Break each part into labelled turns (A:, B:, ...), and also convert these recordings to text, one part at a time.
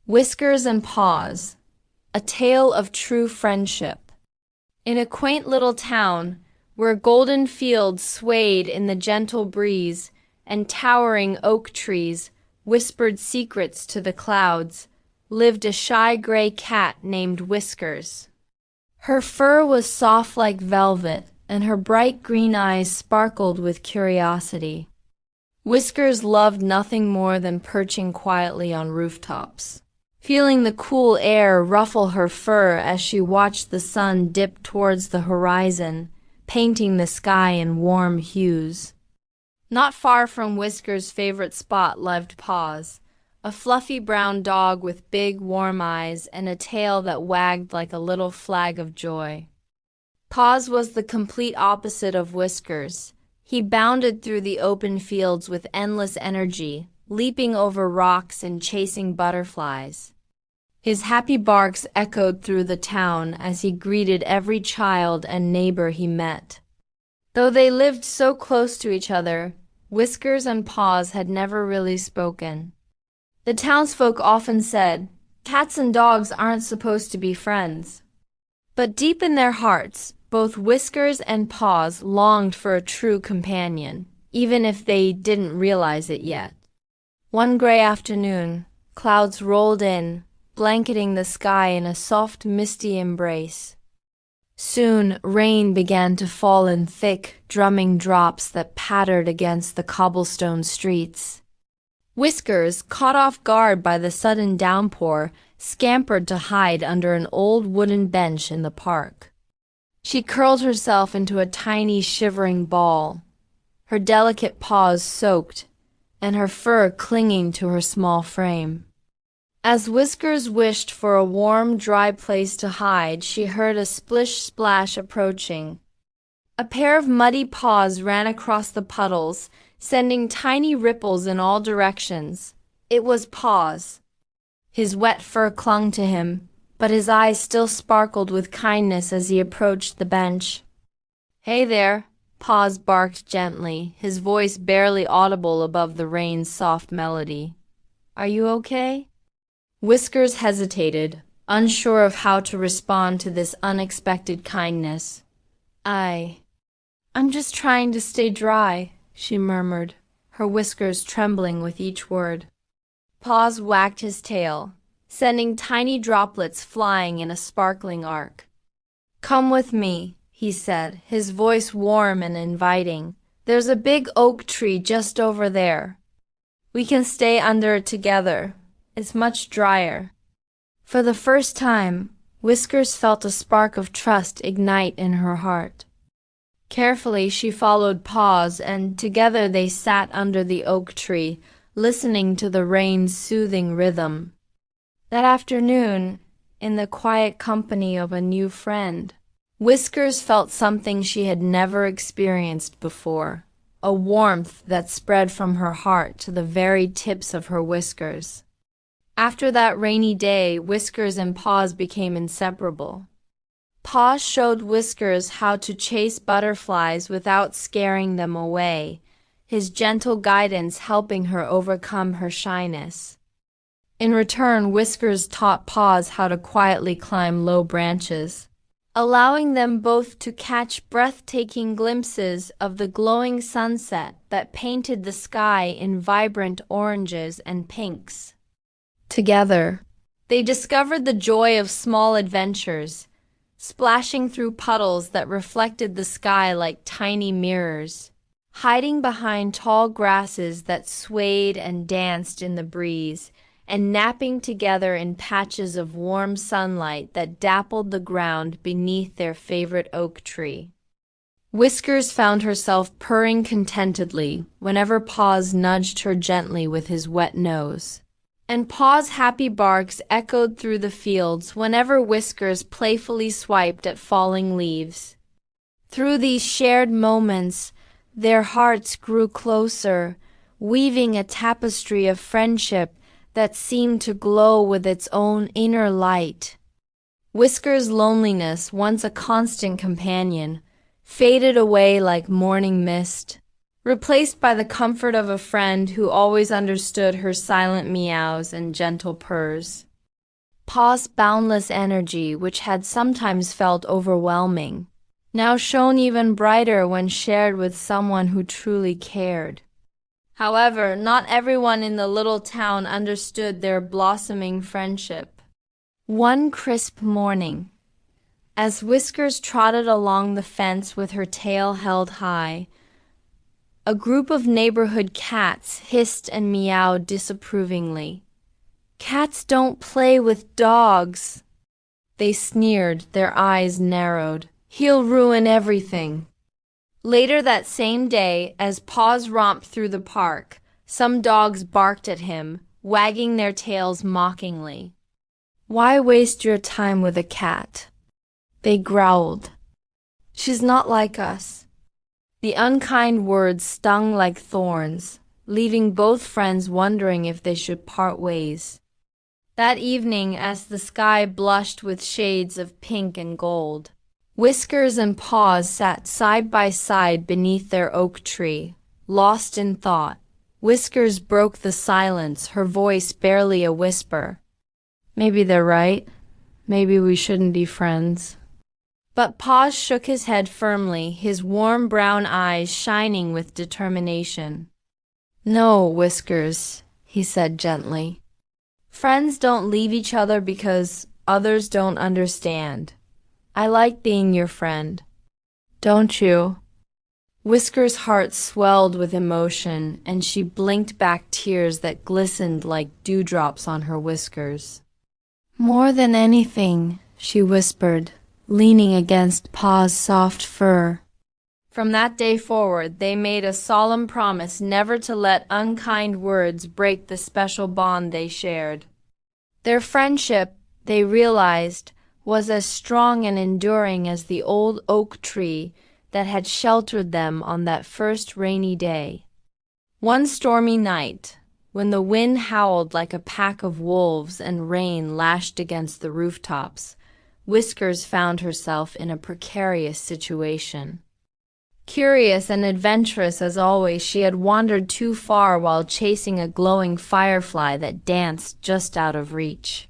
A: Whiskers and Paws, a tale of true friendship. In a quaint little town, where golden fields swayed in the gentle breeze and towering oak trees whispered secrets to the clouds, lived a shy gray cat named Whiskers. Her fur was soft like velvet, and her bright green eyes sparkled with curiosity. Whiskers loved nothing more than perching quietly on rooftops, feeling the cool air ruffle her fur as she watched the sun dip towards the horizon, painting the sky in warm hues. Not far from Whiskers' favorite spot lived Paws, a fluffy brown dog with big, warm eyes and a tail that wagged like a little flag of joy. Paws was the complete opposite of Whiskers. He bounded through the open fields with endless energy, leaping over rocks and chasing butterflies. His happy barks echoed through the town as he greeted every child and neighbor he met. Though they lived so close to each other, Whiskers and Paws had never really spoken. The townsfolk often said, "Cats and dogs aren't supposed to be friends." But deep in their hearts, both Whiskers and Paws longed for a true companion, even if they didn't realize it yet. One gray afternoon, clouds rolled in, blanketing the sky in a soft, misty embrace. Soon, rain began to fall in thick, drumming drops that pattered against the cobblestone streets. Whiskers, caught off guard by the sudden downpour, scampered to hide under an old wooden bench in the park. She curled herself into a tiny, shivering ball, her delicate paws soaked, and her fur clinging to her small frame. As Whiskers wished for a warm, dry place to hide, she heard a splish-splash approaching. A pair of muddy paws ran across the puddles, sending tiny ripples in all directions. It was Paws. His wet fur clung to him, but his eyes still sparkled with kindness as he approached the bench. "Hey there," Paws barked gently, his voice barely audible above the rain's soft melody. "Are you okay?" Whiskers hesitated, unsure of how to respond to this unexpected kindness. I'm just trying to stay dry," she murmured, her whiskers trembling with each word. Paws wagged his tail, sending tiny droplets flying in a sparkling arc. "Come with me," he said, his voice warm and inviting. "There's a big oak tree just over there. We can stay under it together. It's much drier." For the first time, Whiskers felt a spark of trust ignite in her heart. Carefully she followed Paws, and together they sat under the oak tree, listening to the rain's soothing rhythm. That afternoon, in the quiet company of a new friend, Whiskers felt something she had never experienced before, a warmth that spread from her heart to the very tips of her whiskers. After that rainy day, Whiskers and Paws became inseparable. Paws showed Whiskers how to chase butterflies without scaring them away, his gentle guidance helping her overcome her shyness. In return, Whiskers taught Paws how to quietly climb low branches, allowing them both to catch breathtaking glimpses of the glowing sunset that painted the sky in vibrant oranges and pinks. Together, they discovered the joy of small adventures, splashing through puddles that reflected the sky like tiny mirrors, hiding behind tall grasses that swayed and danced in the breeze, and napping together in patches of warm sunlight that dappled the ground beneath their favorite oak tree. Whiskers found herself purring contentedly whenever Paws nudged her gently with his wet nose, and Paws' happy barks echoed through the fields whenever Whiskers playfully swiped at falling leaves. Through these shared moments, their hearts grew closer, weaving a tapestry of friendship that seemed to glow with its own inner light. Whiskers' loneliness, once a constant companion, faded away like morning mist, replaced by the comfort of a friend who always understood her silent meows and gentle purrs. Paws' boundless energy, which had sometimes felt overwhelming, now shone even brighter when shared with someone who truly cared. However, not everyone in the little town understood their blossoming friendship. One crisp morning, as Whiskers trotted along the fence with her tail held high, a group of neighborhood cats hissed and meowed disapprovingly. "Cats don't play with dogs," they sneered, their eyes narrowed. "He'll ruin everything." Later that same day, as Paws romped through the park, some dogs barked at him, wagging their tails mockingly. "Why waste your time with a cat?" they growled. "She's not like us." The unkind words stung like thorns, leaving both friends wondering if they should part ways. That evening, as the sky blushed with shades of pink and gold, Whiskers and Paws sat side by side beneath their oak tree, lost in thought. Whiskers broke the silence, her voice barely a whisper. "Maybe they're right. Maybe we shouldn't be friends." But Paws shook his head firmly, his warm brown eyes shining with determination. "No, Whiskers," he said gently. "Friends don't leave each other because others don't understand. I like being your friend. Don't you?" Whiskers' heart swelled with emotion, and she blinked back tears that glistened like dewdrops on her whiskers. "More than anything," she whispered, leaning against Paws' soft fur. From that day forward, they made a solemn promise never to let unkind words break the special bond they shared. Their friendship, they realized, was as strong and enduring as the old oak tree that had sheltered them on that first rainy day. One stormy night, when the wind howled like a pack of wolves and rain lashed against the rooftops, Whiskers found herself in a precarious situation. Curious and adventurous as always, she had wandered too far while chasing a glowing firefly that danced just out of reach.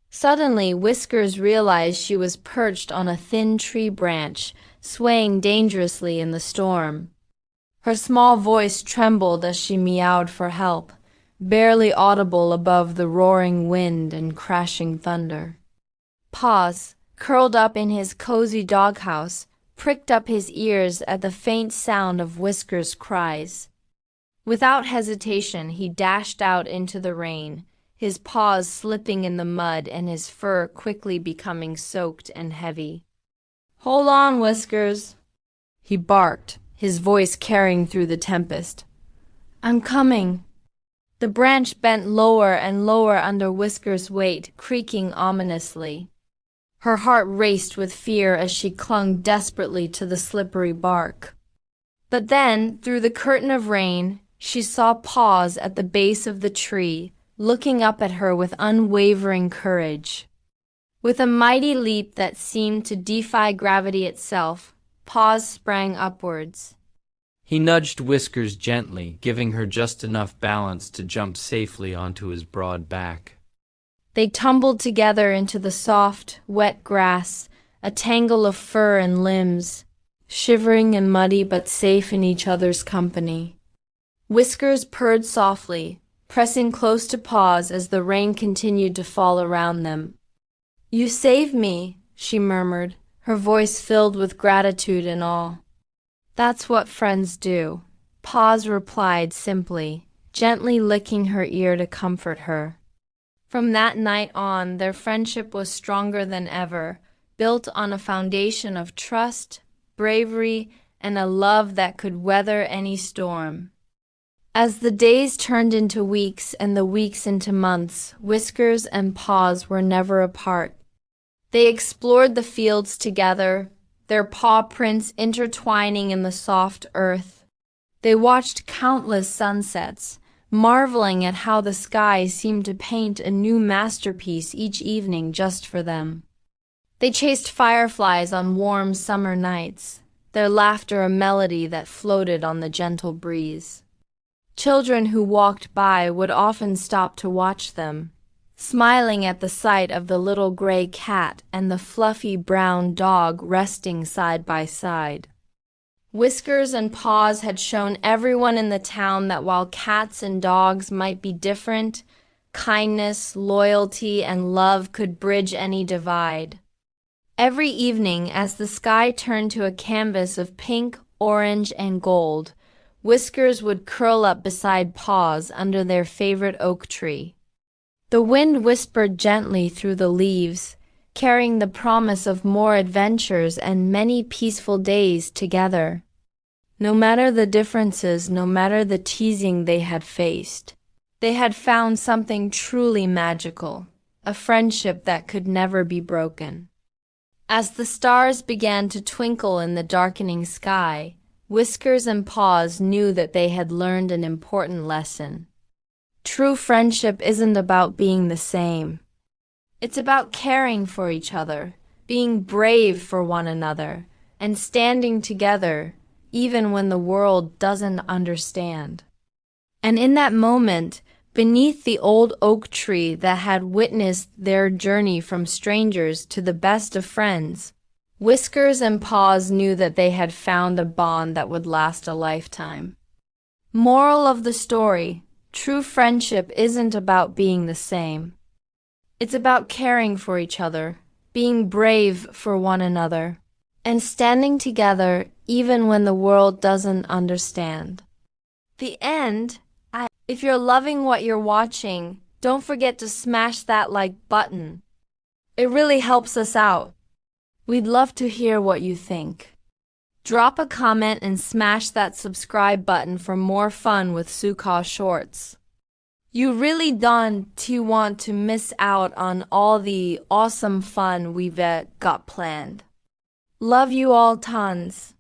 A: Suddenly, Whiskers realized she was perched on a thin tree branch, swaying dangerously in the storm. Her small voice trembled as she meowed for help, barely audible above the roaring wind and crashing thunder. Paws, curled up in his cozy doghouse, pricked up his ears at the faint sound of Whiskers' cries. Without hesitation, he dashed out into the rain, his paws slipping in the mud and his fur quickly becoming soaked and heavy. "Hold on, Whiskers," he barked, his voice carrying through the tempest. "I'm coming." The branch bent lower and lower under Whiskers' weight, creaking ominously. Her heart raced with fear as she clung desperately to the slippery bark. But then, through the curtain of rain, she saw Paws at the base of the tree, looking up at her with unwavering courage. With a mighty leap that seemed to defy gravity itself, Paws sprang upwards.
B: He nudged Whiskers gently, giving her just enough balance to jump safely onto his broad back.
A: They tumbled together into the soft, wet grass, a tangle of fur and limbs, shivering and muddy but safe in each other's company. Whiskers purred softly, pressing close to Paws as the rain continued to fall around them. "You saved me," she murmured, her voice filled with gratitude and awe. "That's what friends do," Paws replied simply, gently licking her ear to comfort her. From that night on, their friendship was stronger than ever, built on a foundation of trust, bravery, and a love that could weather any storm. As the days turned into weeks and the weeks into months, Whiskers and Paws were never apart. They explored the fields together, their paw prints intertwining in the soft earth. They watched countless sunsets, marveling at how the sky seemed to paint a new masterpiece each evening just for them. They chased fireflies on warm summer nights, their laughter a melody that floated on the gentle breeze. Children who walked by would often stop to watch them, smiling at the sight of the little gray cat and the fluffy brown dog resting side by side. Whiskers and Paws had shown everyone in the town that while cats and dogs might be different, kindness, loyalty, and love could bridge any divide. Every evening, as the sky turned to a canvas of pink, orange, and gold, Whiskers would curl up beside Paws under their favorite oak tree. The wind whispered gently through the leaves, carrying the promise of more adventures and many peaceful days together. No matter the differences, no matter the teasing they had faced, they had found something truly magical, a friendship that could never be broken. As the stars began to twinkle in the darkening sky, Whiskers and Paws knew that they had learned an important lesson. True friendship isn't about being the same. It's about caring for each other, being brave for one another, and standing together even when the world doesn't understand. And in that moment, beneath the old oak tree that had witnessed their journey from strangers to the best of friends, Whiskers and Paws knew that they had found a bond that would last a lifetime. Moral of the story: true friendship isn't about being the same. It's about caring for each other, being brave for one another, and standing together even when the world doesn't understand. The end. If you're loving what you're watching, don't forget to smash that like button. It really helps us out. We'd love to hear what you think. Drop a comment and smash that subscribe button for more fun with Suka Shorts. You really don't want to miss out on all the awesome fun we've got planned. Love you all tons.